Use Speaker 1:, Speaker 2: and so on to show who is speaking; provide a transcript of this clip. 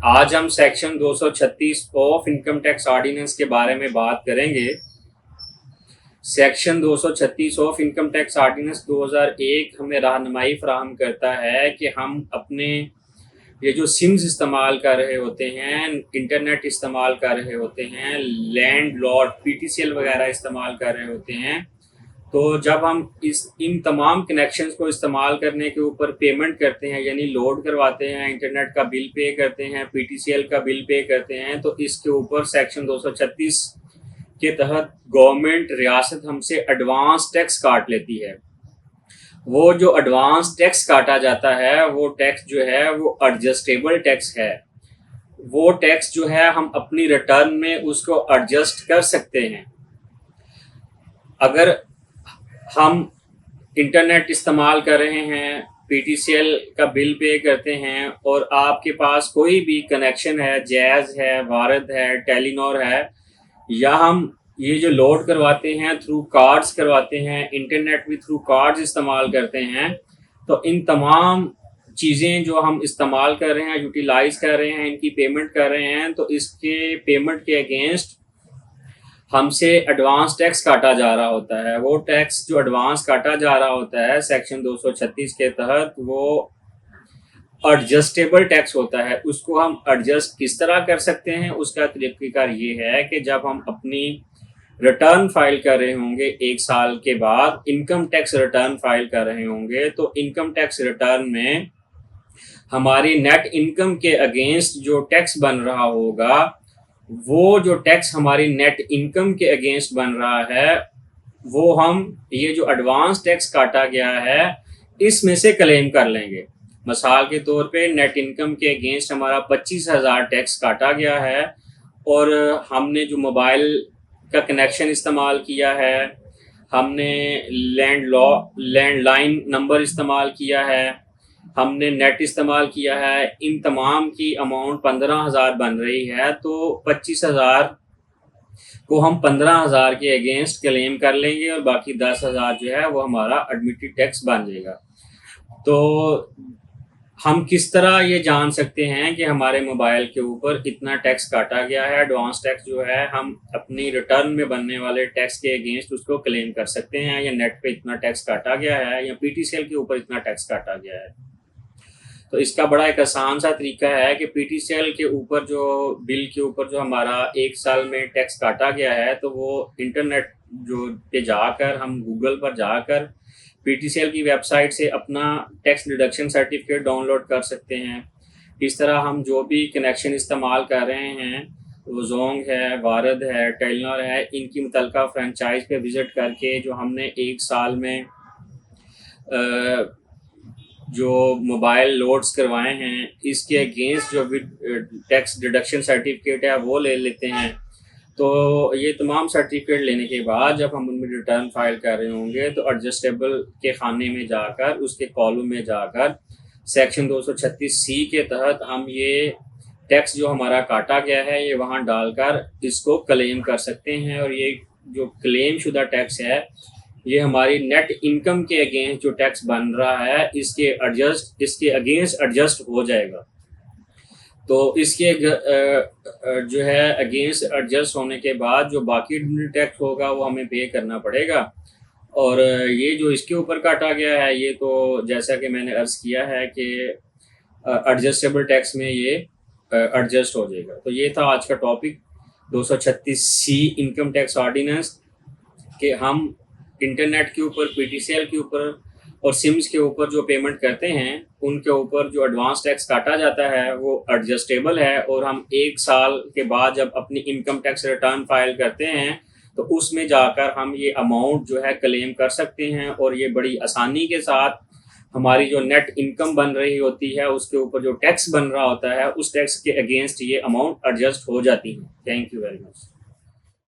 Speaker 1: आज हम section 236 of income tax ordinance के बारे में बात करेंगे। Section 236 of income tax ordinance 2001 हमें रहनुमाई फराहम करता है कि हम अपने ये जो सिम्स इस्तेमाल कर रहे होते हैं, इंटरनेट इस्तेमाल कर रहे होते हैं, लैंड लॉर्ड पीटीसीएल वगैरह इस्तेमाल कर रहे होते हैं, तो जब हम इन तमाम कनेक्शंस को इस्तेमाल करने के ऊपर पेमेंट करते हैं, यानी लोड करवाते हैं, इंटरनेट का बिल पे करते हैं, पीटीसीएल का बिल पे करते हैं, तो इसके ऊपर सेक्शन 236 के तहत गवर्नमेंट रियासत हमसे एडवांस टैक्स काट लेती है। वो जो एडवांस टैक्स काटा जाता है वो टैक्स जो है वो एडजस्टेबल टैक्स है। वो टैक्स जो है हम अपनी रिटर्न में उसको एडजस्ट कर सकते हैं। अगर हम इंटरनेट इस्तेमाल कर रहे हैं, पीटीसीएल का बिल पे करते हैं और आपके पास कोई भी कनेक्शन है, जैज़ है, भारत है, टेलीनॉर है, या हम ये जो लोड करवाते हैं थ्रू कार्ड्स करवाते हैं, इंटरनेट भी थ्रू कार्ड्स इस्तेमाल करते हैं, तो इन तमाम चीज़ें जो हम इस्तेमाल कर रहे हैं, यूटिलाइज कर रहे हैं, इनकी पेमेंट कर रहे हैं, तो इसके पेमेंट के अगेंस्ट हमसे एडवांस टैक्स काटा जा रहा होता है। वो टैक्स जो एडवांस काटा जा रहा होता है सेक्शन 236 के तहत, वो एडजस्टेबल टैक्स होता है। उसको हम एडजस्ट किस तरह कर सकते हैं, उसका तरीक़ाकार ये है कि जब हम अपनी रिटर्न फाइल कर रहे होंगे, 1 साल के बाद इनकम टैक्स रिटर्न फाइल कर रहे होंगे, तो इनकम टैक्स रिटर्न में हमारी नेट इनकम के अगेंस्ट जो टैक्स बन रहा होगा, वो जो टैक्स हमारी नेट इनकम के अगेंस्ट बन रहा है, वो हम ये जो एडवांस टैक्स काटा गया है इसमें से क्लेम कर लेंगे। मिसाल के तौर पे नेट इनकम के अगेंस्ट हमारा 25,000 टैक्स काटा गया है और हमने जो मोबाइल का कनेक्शन इस्तेमाल किया है, हमने लैंडलाइन नंबर इस्तेमाल किया है, हमने नेट इस्तेमाल किया है, इन तमाम की अमाउंट 15,000 बन रही है, तो 25,000 को हम 15,000 के अगेंस्ट क्लेम कर लेंगे और बाकी 10,000 जो है वो हमारा एडमिटेड टैक्स बन जाएगा। तो हम किस तरह ये जान सकते हैं कि हमारे मोबाइल के ऊपर इतना टैक्स काटा गया है? एडवांस टैक्स जो है हम अपनी रिटर्न में बनने वाले टैक्स के अगेंस्ट उसको क्लेम कर सकते हैं, या नेट पे इतना टैक्स काटा गया है, या पीटीसीएल के ऊपर इतना टैक्स काटा गया है। तो इसका बड़ा एक आसान सा तरीका है कि पीटीसीएल के ऊपर जो बिल के ऊपर जो हमारा 1 साल में टैक्स काटा गया है, तो वो इंटरनेट जो पे जाकर हम गूगल पर जाकर पीटीसीएल की वेबसाइट से अपना टैक्स डिडक्शन सर्टिफिकेट डाउनलोड कर सकते हैं। इस तरह हम जो भी कनेक्शन इस्तेमाल कर रहे हैं, वो जोंग है, भारत है, टेलीनॉर है, इनकी मुतलका फ्रेंचाइज पे विज़िट करके जो हमने 1 साल में जो मोबाइल लोड्स करवाए हैं, इसके अगेंस्ट जो भी टैक्स डिडक्शन सर्टिफिकेट है वो ले लेते हैं। तो ये तमाम सर्टिफिकेट लेने के बाद जब हम उनमें रिटर्न फाइल कर रहे होंगे, तो एडजस्टेबल के खाने में जाकर, उसके कॉलम में जाकर सेक्शन 236C के तहत हम ये टैक्स जो हमारा काटा गया है ये वहाँ डालकर इसको क्लेम कर सकते हैं। और ये जो क्लेम शुदा टैक्स है ये हमारी नेट इनकम के अगेंस्ट जो टैक्स बन रहा है इसके अगेंस्ट एडजस्ट हो जाएगा। तो इसके जो है अगेंस्ट एडजस्ट होने के बाद जो बाकी टैक्स होगा वो हमें पे करना पड़ेगा। और ये जो इसके ऊपर काटा गया है ये तो जैसा कि मैंने अर्ज़ किया है कि एडजस्टेबल टैक्स में ये एडजस्ट हो जाएगा। तो ये था आज का topic 236C income tax ordinance कि हम इंटरनेट के ऊपर, पीटीसीएल के ऊपर और सिम्स के ऊपर जो पेमेंट करते हैं उनके ऊपर जो एडवांस टैक्स काटा जाता है वो एडजस्टेबल है। और हम 1 साल के बाद जब अपनी इनकम टैक्स रिटर्न फाइल करते हैं तो उसमें जाकर हम ये अमाउंट जो है क्लेम कर सकते हैं, और ये बड़ी आसानी के साथ हमारी जो नेट इनकम बन रही होती है उसके ऊपर जो टैक्स बन रहा होता है उस टैक्स के अगेंस्ट ये अमाउंट एडजस्ट हो जाती है। Thank you very much.